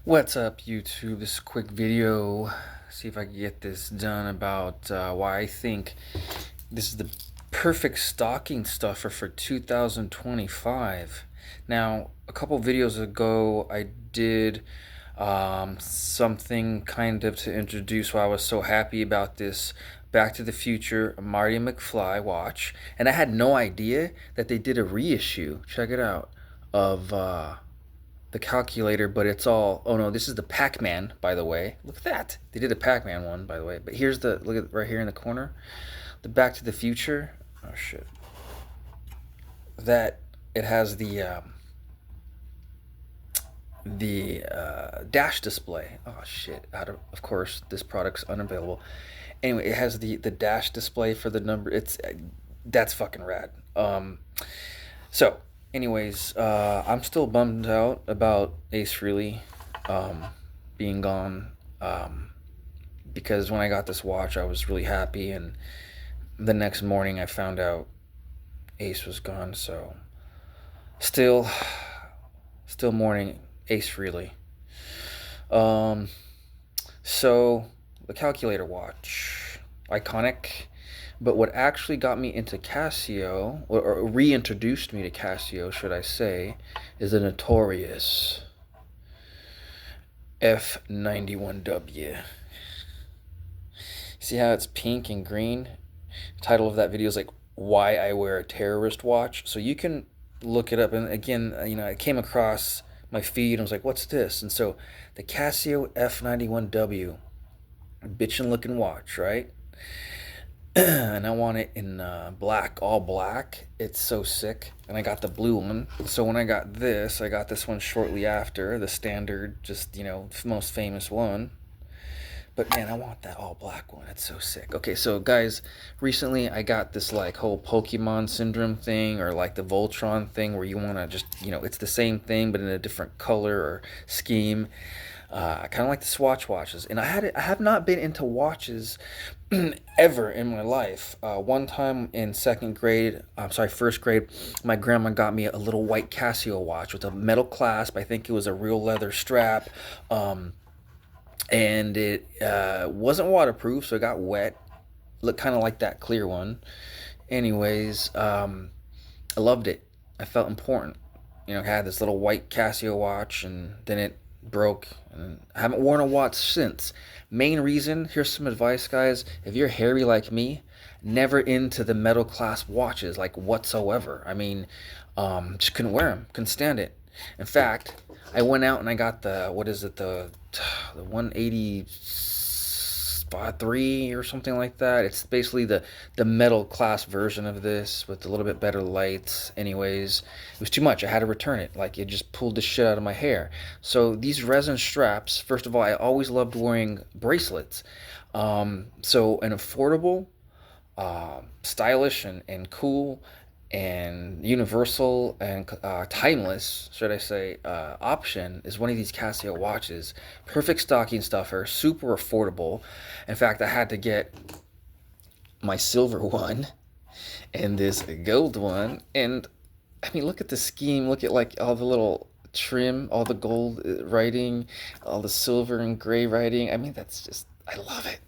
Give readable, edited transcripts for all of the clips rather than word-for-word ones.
What's up, YouTube? This is a quick video. See if I can get this done about why I think this is the perfect stocking stuffer for 2025. Now, a couple videos ago, I did something kind of to introduce why I was so happy about this Back to the Future Marty McFly watch, and I had no idea that they did a reissue. Check it out of the calculator, but it's all, oh no, this is the Pac-Man, by the way. Look at that. They did a Pac-Man one, by the way. But here's the, look at right here in the corner, the Back to the Future. Oh shit. That it has the dash display. Oh shit. Of course, this product's unavailable. Anyway, it has the dash display for the number. It's that's fucking rad. So anyways, I'm still bummed out about Ace Frehley being gone, because when I got this watch, I was really happy, and the next morning I found out Ace was gone. So still, still mourning Ace Frehley. So the calculator watch, iconic. But what actually got me into Casio, or reintroduced me to Casio, should I say, is the notorious F91W. See how it's pink and green? The title of that video is like, Why I Wear a Terrorist Watch. So you can look it up. And again, I came across my feed and I was like, what's this? And so the Casio F91W, bitchin' looking watch, right? And I want it in black, all black. It's so sick. And I got the blue one. So when I got this one shortly after, the standard, just, most famous one. But man, I want that all black one. It's so sick. Okay, so guys, recently I got this like whole Pokemon syndrome thing, or like the Voltron thing, where you want to just, it's the same thing but in a different color or scheme. I kind of like the Swatch watches, and I have not been into watches ever in my life. One time in first grade, my grandma got me a little white Casio watch with a metal clasp. I think it was a real leather strap, and it wasn't waterproof, so it got wet. Looked kind of like that clear one. Anyways, I loved it. I felt important. I had this little white Casio watch, and then it broke, and I haven't worn a watch since. Main reason, here's some advice, guys. If you're hairy like me, never into the metal clasp watches, like whatsoever. I mean, just couldn't wear them, couldn't stand it. In fact, I went out and I got the 183 or something like that. It's basically the metal clasp version of this with a little bit better lights. Anyways, it was too much. I had to return it. Like, it just pulled the shit out of my hair. So these resin straps, first of all, I always loved wearing bracelets. So an affordable, stylish and cool and universal and timeless, should I say, option is one of these Casio watches. Perfect stocking stuffer, super affordable. In fact, I had to get my silver one and this gold one. And I mean, look at the scheme. Look at like all the little trim, all the gold writing, all the silver and gray writing. I mean, that's just, I love it,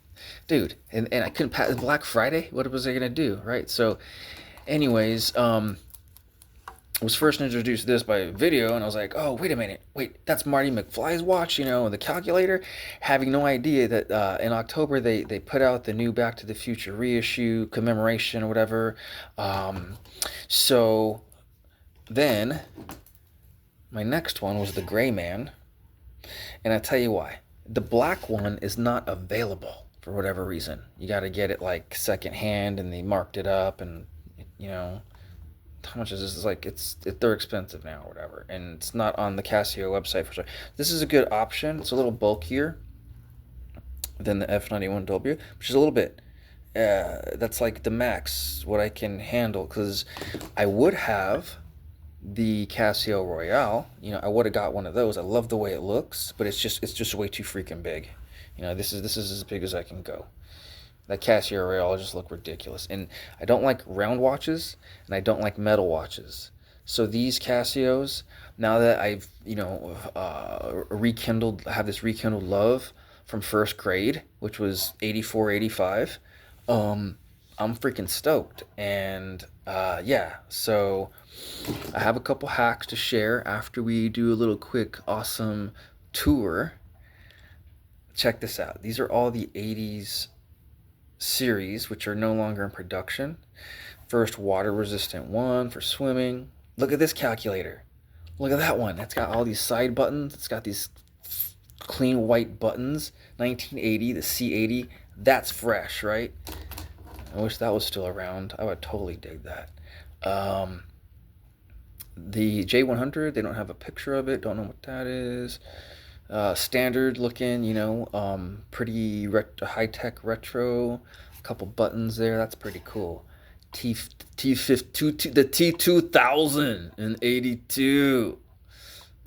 dude. And I couldn't pass Black Friday. What was I gonna do, right? So anyways, was first introduced to this by video, and I was like, oh, wait a minute, that's Marty McFly's watch, the calculator, having no idea that in October they put out the new Back to the Future reissue commemoration or whatever. So then my next one was the Gray Man, and I tell you why. The black one is not available for whatever reason. You got to get it like second hand, and they marked it up, and how much is this? It's like they're expensive now or whatever, and it's not on the Casio website for sure. This is a good option. It's a little bulkier than the F91W, which is a little bit. That's like the max what I can handle, because I would have the Casio Royale. I would have got one of those. I love the way it looks, but it's just way too freaking big. This is as big as I can go. That Casio Royale just look ridiculous. And I don't like round watches, and I don't like metal watches. So these Casios, now that I've, rekindled, have this rekindled love from first grade, which was 84, 85. I'm freaking stoked. And yeah, so I have a couple hacks to share after we do a little quick awesome tour. Check this out. These are all the 80s series, which are no longer in production. First water resistant one for swimming. Look at this calculator. Look at that one. It's got all these side buttons. It's got these clean white buttons. 1980, the C80. That's fresh, right? I wish that was still around. I would totally dig that. The J100, they don't have a picture of it. Don't know what that is. Standard looking, pretty high-tech retro. A couple buttons there. That's pretty cool. The T2000 in 82.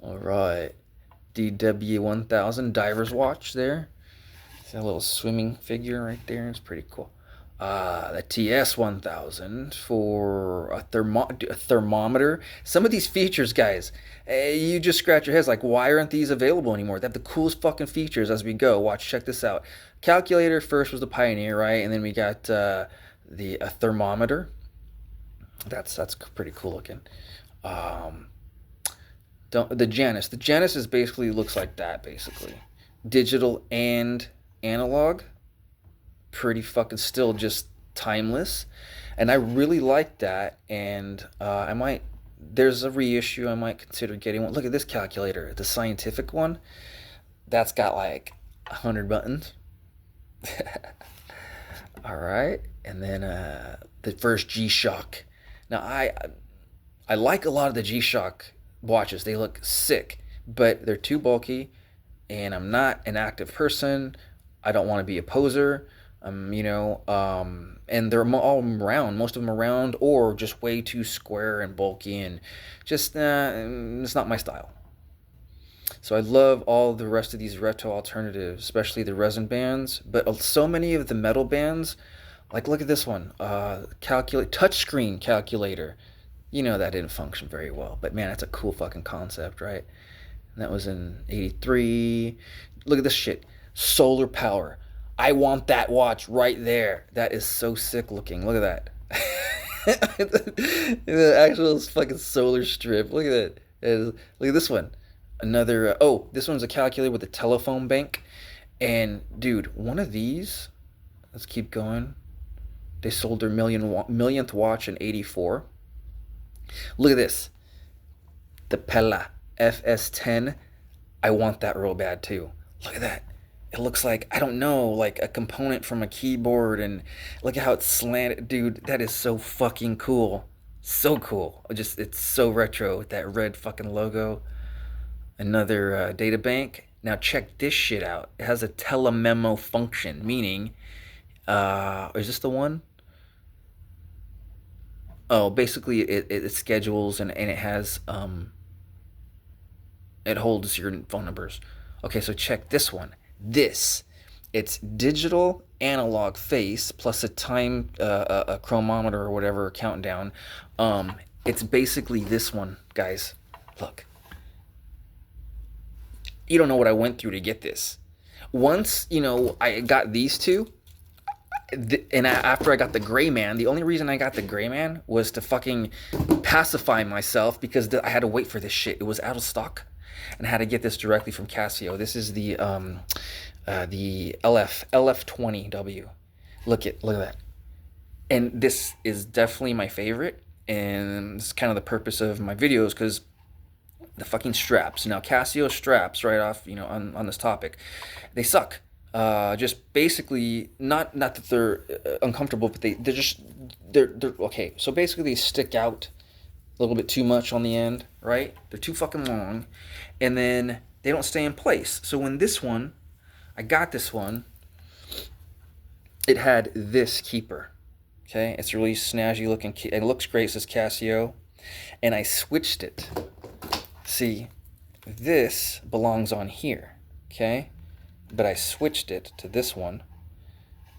All right. DW1000 diver's watch there. See a little swimming figure right there. It's pretty cool. The TS1000 for a thermometer. Some of these features, guys, you just scratch your heads like, why aren't these available anymore? They have the coolest fucking features as we go. Watch, check this out. Calculator first was the pioneer, right? And then we got a thermometer. That's pretty cool looking. The Janus. The Janus is basically looks like that, basically. Digital and analog. Pretty fucking still just timeless. And I really like that. And there's a reissue. I might consider getting one. Look at this calculator, the scientific one. That's got like 100 buttons. All right. And then the first G-Shock. Now, I like a lot of the G-Shock watches. They look sick, but they're too bulky, and I'm not an active person. I don't want to be a poser. And they're all round. Most of them are round or just way too square and bulky, and just it's not my style. So I love all the rest of these retro alternatives, especially the resin bands, but so many of the metal bands. Like, look at this one, touchscreen calculator. That didn't function very well, but man, that's a cool fucking concept, right? And that was in 83. Look at this shit. Solar power. I want that watch right there. That is so sick looking. Look at that. The actual fucking solar strip. Look at that. Look at this one. Another, this one's a calculator with a telephone bank. And dude, one of these, let's keep going. They sold their millionth watch in 84. Look at this. The Pella FS10. I want that real bad too. Look at that. It looks like, I don't know, like a component from a keyboard, and look at how it's slanted. Dude, that is so fucking cool. So cool. It's so retro with that red fucking logo. Another data bank. Now check this shit out. It has a telememo function, meaning, is this the one? Oh, basically it schedules and it has it holds your phone numbers. Okay, so check this one. It's digital analog face plus a time a chronometer or whatever countdown. It's basically this one, guys. Look. You don't know what I went through to get this. Once, I got these two, and after I got the Gray Man, the only reason I got the Gray Man was to fucking pacify myself because I had to wait for this shit. It was out of stock, and I had to get this directly from Casio. This is the LF20W. Look at that. And this is definitely my favorite, and it's kind of the purpose of my videos because the fucking straps. Now Casio straps, right off, on this topic, they suck. Just basically not that they're uncomfortable, but they're okay. So basically they stick out a little bit too much on the end, right? They're too fucking long, and then they don't stay in place. So when I got this one, it had this keeper. Okay, it's really snazzy looking. It looks great. It says Casio, and I switched it. See, this belongs on here. Okay. But I switched it to this one,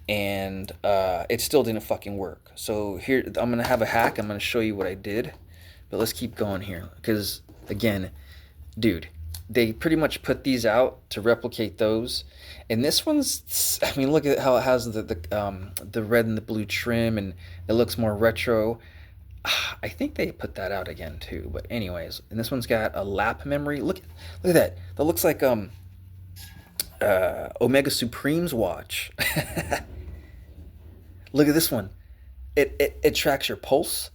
and it still didn't fucking work. So here, I'm going to have a hack. I'm going to show you what I did. But let's keep going here, because again, dude, they pretty much put these out to replicate those. And this one's, I mean, look at how it has the red and the blue trim, and it looks more retro. I think they put that out again too. But anyways, and this one's got a lap memory. Look at that. That looks like Omega Supreme's watch. Look at this one. It tracks your pulse.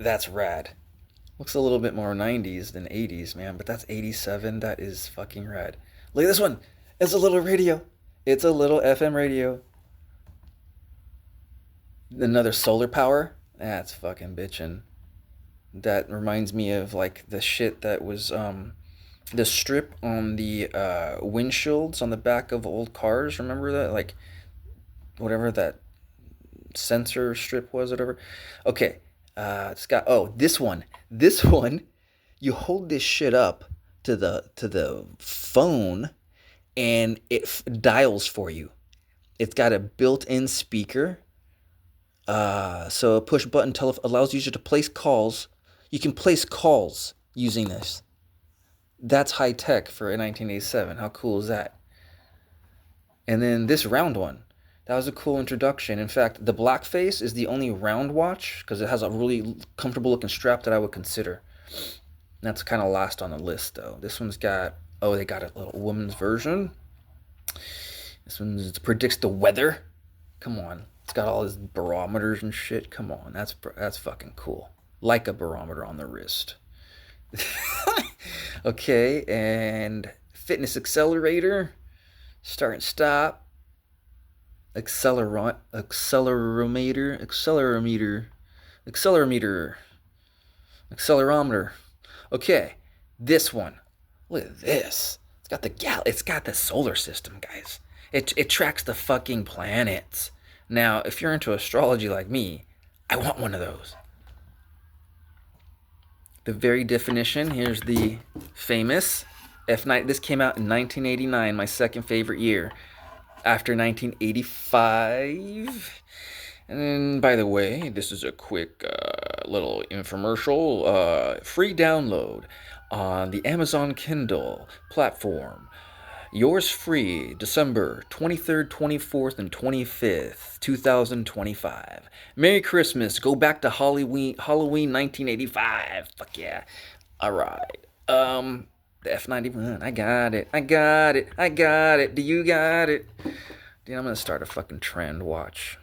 That's rad. Looks a little bit more 90s than 80s, man, but that's 87. That is fucking rad. Look at this one. It's a little radio. It's a little FM radio. Another solar power. That's fucking bitchin'. That reminds me of like the shit that was the strip on the windshields on the back of old cars. Remember that? Like whatever that sensor strip was, whatever. Okay. It's got this one. This one, you hold this shit up to the phone, and it dials for you. It's got a built-in speaker. So a push button allows user to place calls. You can place calls using this. That's high tech for a 1987. How cool is that? And then this round one. That was a cool introduction. In fact, the black face is the only round watch because it has a really comfortable looking strap that I would consider. That's kind of last on the list though. This one's got, they got a little woman's version. This one predicts the weather. Come on. It's got all these barometers and shit. Come on. That's fucking cool. Like a barometer on the wrist. Okay, and fitness accelerator. Start and stop. Accelerometer. Okay, this one. Look at this. It's got the solar system, guys. It tracks the fucking planets. Now, if you're into astrology like me, I want one of those. The very definition, here's the famous F9. This came out in 1989, my second favorite year. After 1985. And by the way, this is a quick little infomercial. Free download on the Amazon Kindle platform. Yours free December 23rd, 24th, and 25th, 2025. Merry Christmas. Go back to Halloween 1985. Fuck yeah. All right. The F91. I got it. Do you got it? Dude, I'm going to start a fucking trend. Watch.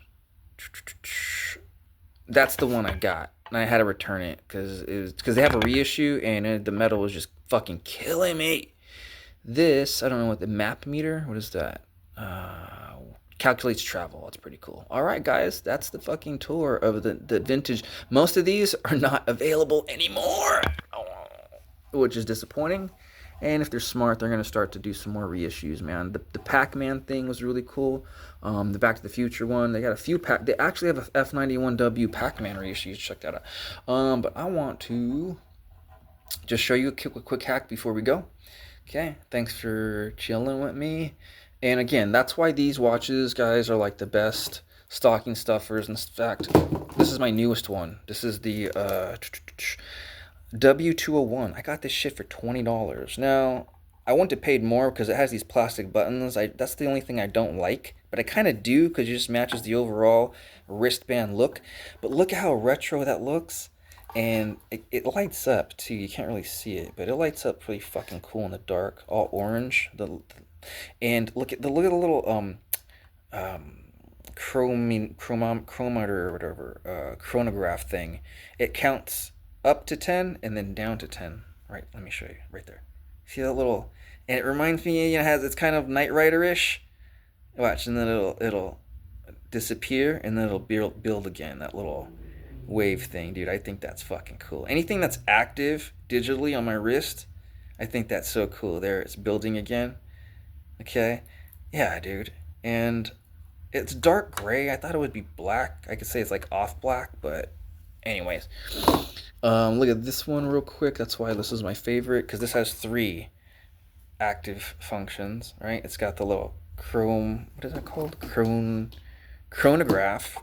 That's the one I got. And I had to return it because they have a reissue and the metal was just fucking killing me. This, I don't know what the map meter. What is that? Calculates travel. That's pretty cool. All right, guys. That's the fucking tour of the vintage. Most of these are not available anymore, which is disappointing. And if they're smart, they're going to start to do some more reissues, man. The Pac-Man thing was really cool. The Back to the Future one. They got a few They actually have a F91W Pac-Man reissue. Check that out. But I want to just show you a quick hack before we go. Okay, thanks for chilling with me. And again, that's why these watches, guys, are like the best stocking stuffers. In fact, this is my newest one. This is the W201. I got this shit for $20. Now, I wouldn't have paid more because it has these plastic buttons. That's the only thing I don't like. But I kind of do because it just matches the overall wristband look. But look at how retro that looks. And it lights up too. You can't really see it, but it lights up pretty fucking cool in the dark, all orange. And look at the little chronometer or whatever, chronograph thing. It counts up to 10 and then down to 10. Right, let me show you right there. See that little? And it reminds me, it's kind of Knight Rider-ish. Watch, and then it'll disappear and then it'll build again. That little wave thing, dude. I think that's fucking cool. Anything that's active digitally on my wrist, I think that's so cool. There, it's building again. Okay, yeah, dude. And it's dark gray. I thought it would be black. I could say it's like off black, but anyways, look at this one real quick. That's why this is my favorite, because this has 3 active functions, right? It's got the little what is that called? Chronograph,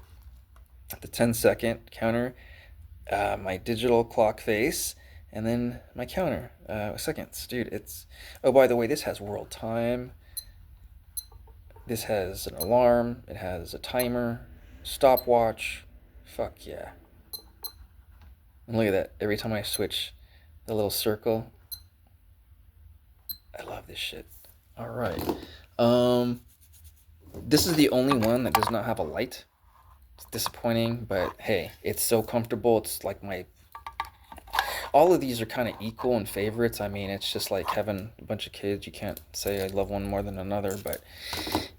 the 10-second counter. my digital clock face, and then my counter. Seconds, dude. It's. Oh, by the way, this has world time. This has an alarm. It has a timer, stopwatch. Fuck yeah. And look at that. Every time I switch the little circle, I love this shit. All right. Um, this is the only one that does not have a light. It's disappointing, but hey, it's so comfortable. It's like my. All of these are kind of equal in favorites. I mean, it's just like having a bunch of kids. You can't say I love one more than another, but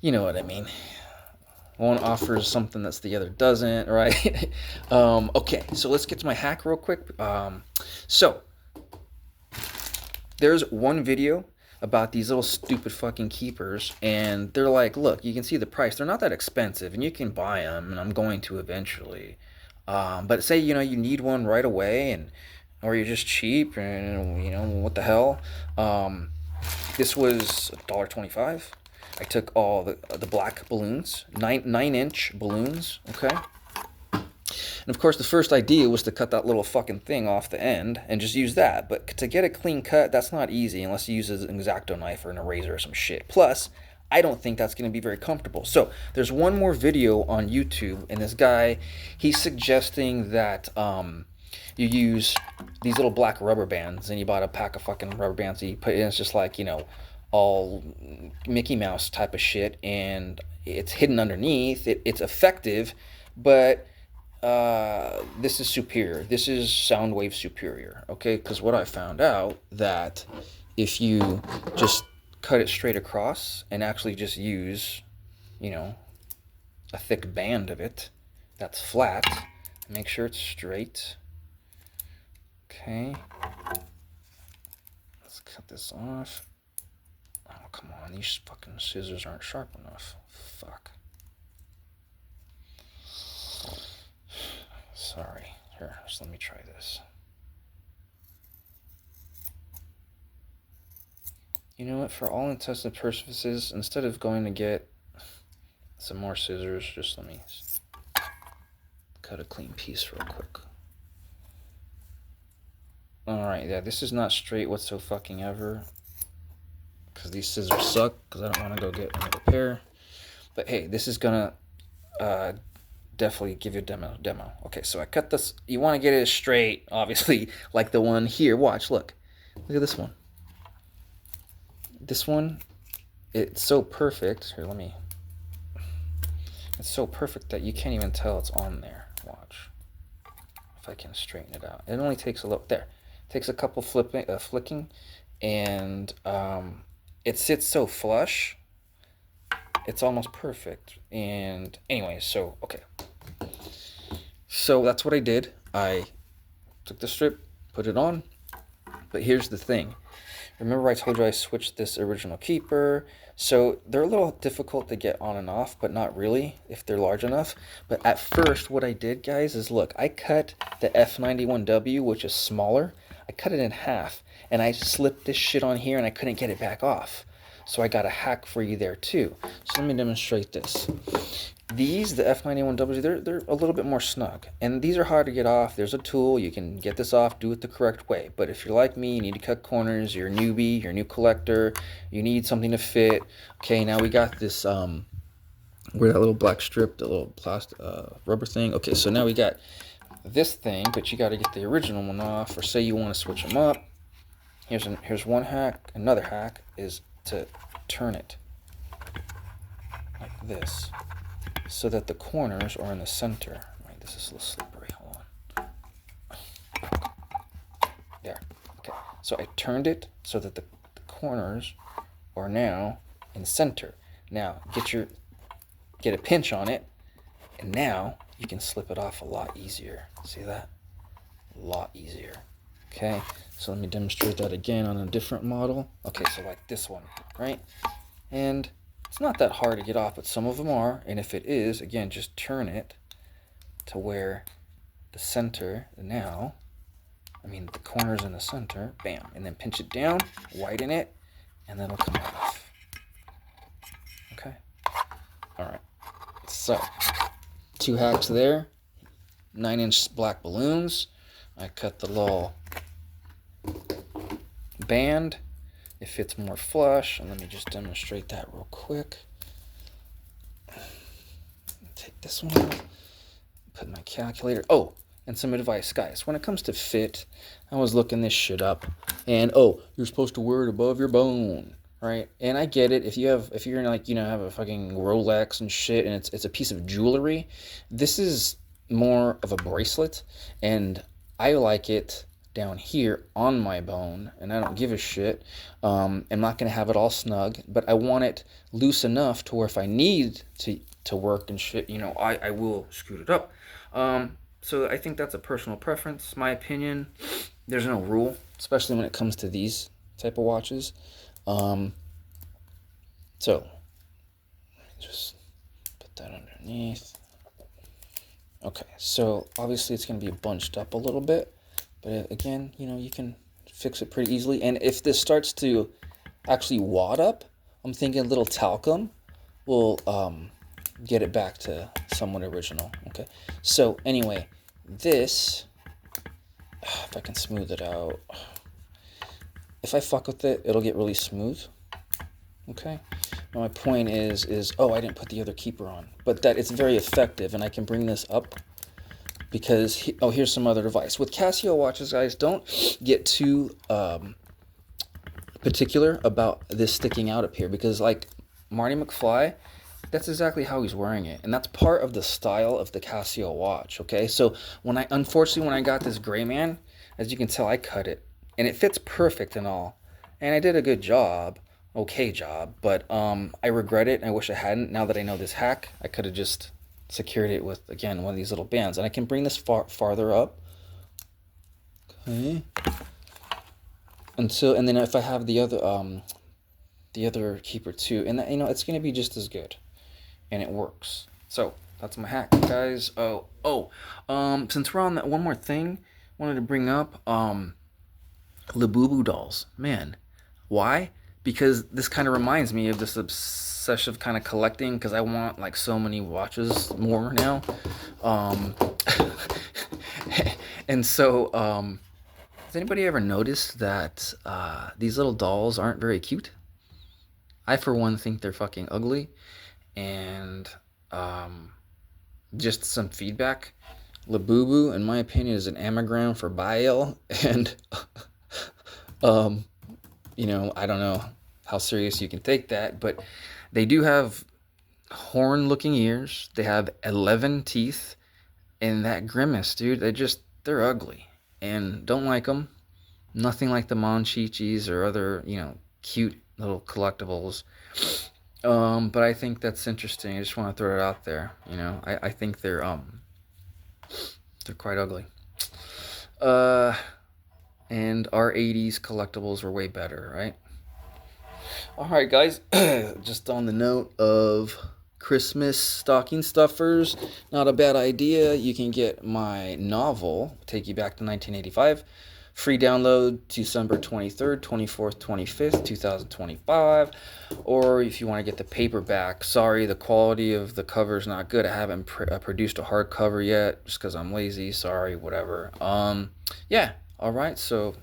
you know what I mean. One offers something that's the other doesn't, right? Okay, so let's get to my hack real quick. So there's one video about these little stupid fucking keepers, and they're like, look, you can see the price. They're not that expensive, and you can buy them, and I'm going to eventually. But say you need one right away, and or you're just cheap, and what the hell. This was $1.25. I took all the black balloons, 9-inch balloons, okay? And of course, the first idea was to cut that little fucking thing off the end and just use that. But to get a clean cut, that's not easy unless you use an X-Acto knife or an eraser or some shit. Plus, I don't think that's going to be very comfortable. So there's one more video on YouTube, and this guy, he's suggesting that you use these little black rubber bands, and you bought a pack of fucking rubber bands, and you put it in, it's just like, all Mickey Mouse type of shit, and it's hidden underneath. It's effective, but this is superior. This is sound wave superior, okay? Because what I found out that if you just cut it straight across and actually just use, a thick band of it that's flat, make sure it's straight. Okay. Let's cut this off. Oh, come on. These fucking scissors aren't sharp enough. Fuck. Sorry. Here, just let me try this. You know what? For all intents and purposes, instead of going to get some more scissors, just let me cut a clean piece real quick. Alright, yeah, this is not straight whatsoever. Because these scissors suck, because I don't want to go get another pair. But hey, this is going to definitely give you a demo. Okay, so I cut this. You want to get it straight, obviously, like the one here. Watch, look. Look at this one. This one, it's so perfect. Here, it's so perfect that you can't even tell it's on there. Watch. If I can straighten it out. It only takes a little, there. It takes a couple flicking, and it sits so flush. It's almost perfect. And anyway, so, okay. So that's what I did. I took the strip, put it on. But here's the thing. Remember I told you I switched this original keeper? So they're a little difficult to get on and off, but not really if they're large enough. But at first, what I did, guys, is look, I cut the F91W, which is smaller. I cut it in half, and I slipped this shit on here, and I couldn't get it back off. So I got a hack for you there too. So let me demonstrate this. These, the F91Ws, they're a little bit more snug. And these are hard to get off. There's a tool. You can get this off, do it the correct way. But if you're like me, you need to cut corners, you're a newbie, you're a new collector, you need something to fit. Okay, now we got this, where that little black strip, the little plastic rubber thing. Okay, so now we got this thing, but you got to get the original one off. Or say you want to switch them up. Here's one hack. Another hack is to turn it like this, so that the corners are in the center. Right, this is a little slippery. Hold on. There. Okay. So I turned it so that the corners are now in center. Now get a pinch on it, and now you can slip it off a lot easier. See that? A lot easier. Okay. So let me demonstrate that again on a different model. Okay, so like this one, right? And it's not that hard to get off, but some of them are. And if it is, again, just turn it to where the center now, the corner's in the center, bam. And then pinch it down, widen it, and then it'll come off. Okay? All right. So, 2 hacks there. 9-inch black balloons. I cut the little band. It fits more flush. And let me just demonstrate that real quick. Take this one out. Put my calculator. Oh, and some advice, guys. When it comes to fit, I was looking this shit up, and you're supposed to wear it above your bone, right? And I get it. If you're like, have a fucking Rolex and shit, and it's a piece of jewelry, this is more of a bracelet, and I like it down here on my bone, and I don't give a shit. I'm not gonna have it all snug, but I want it loose enough to where if I need to work and shit, I will scoot it up. So I think that's a personal preference, my opinion. There's no rule, especially when it comes to these type of watches. So just put that underneath. Okay, so obviously it's going to be bunched up a little bit, but again, you can fix it pretty easily. And if this starts to actually wad up, I'm thinking a little talcum will get it back to somewhat original. Okay, so anyway, this, if I can smooth it out, if I fuck with it, it'll get really smooth. Okay, now my point is I didn't put the other keeper on, but that it's very effective, and I can bring this up because here's some other advice with Casio watches, guys. Don't get too particular about this sticking out up here, because like Marty McFly, that's exactly how he's wearing it, and that's part of the style of the Casio watch. Okay, so unfortunately when I got this gray man, as you can tell, I cut it, and it fits perfect and all, and I did a good job, okay job, but I regret it, and I wish I hadn't. Now that I know this hack, I could have just secured it with, again, one of these little bands, and I can bring this farther up. Okay, and then if I have the other keeper too, and that, it's going to be just as good, and it works. So that's my hack, guys. Since we're on that, one more thing I wanted to bring up, Labubu dolls, man. Why? Because this kind of reminds me of this obsessive kind of collecting, because I want like so many watches more now. And so has anybody ever noticed that these little dolls aren't very cute? I, for one, think they're fucking ugly. And just some feedback. Labubu, in my opinion, is an anagram for bile. And, I don't know how serious you can take that, but they do have horn-looking ears. They have 11 teeth. And that grimace, dude, they're ugly. And don't like them. Nothing like the Monchichis or other, cute little collectibles. But I think that's interesting. I just want to throw it out there. I think they're quite ugly. And our 80s collectibles were way better, right? All right, guys. Just on the note of Christmas stocking stuffers, not a bad idea. You can get my novel, Take You Back to 1985. Free download December 23rd, 24th, 25th, 2025. Or if you want to get the paperback, sorry, the quality of the cover is not good. I haven't produced a hardcover yet just because I'm lazy. Sorry, whatever. Yeah, all right, so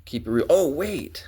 keep it real. Oh, wait.